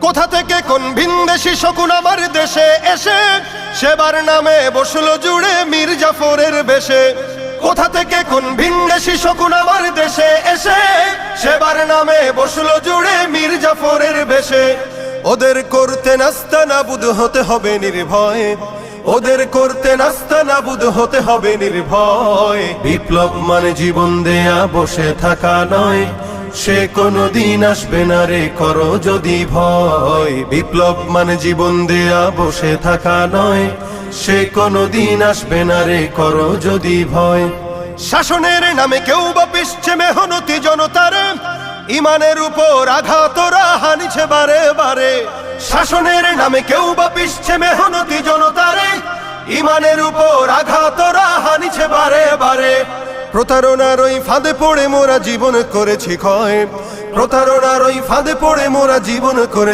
কোথা থেকে কোন ভিনদেশি শকুন আমার দেশে এসে সেবার নামে বসলো জুড়ে মীর জাফরের বেশে। কোথা থেকে কোন ভিনদেশি শকুন আমার দেশে এসে সেবার নামে বসলো জুড়ে মীর জাফরের বেশে। ওদের করতে নাস্তানাবুদ হতে হবে নির্ভয়, ওদের করতে নাস্তানাবুদ হতে হবে নির্ভয়। বিপ্লব মানে জীবন দেয়া বসে থাকা নয়, সে কোনদিন আসবে না রে করো যদি ভয়। বিপ্লব মানে জীবন দেয়া বসে থাকা নয়, সে কোনদিন আসবে না রে করো যদি ভয়। শাসনের নামে কেউ বা পিছছে মেহনতি জনতারে, ইমানের উপর আঘাতরা হানিছে বারে বারে। শাসনের নামে কেউ বা পিছছে মেহনতি জনতারে, ইমানের উপর আঘাতরা হানিছে বারে বারে। প্রতারণার ওই ফাঁদে পড়ে মোরা জীবন করেছি ক্ষয়, প্রতারণার ওই ফাঁদে পড়ে মোরা জীবন করেছি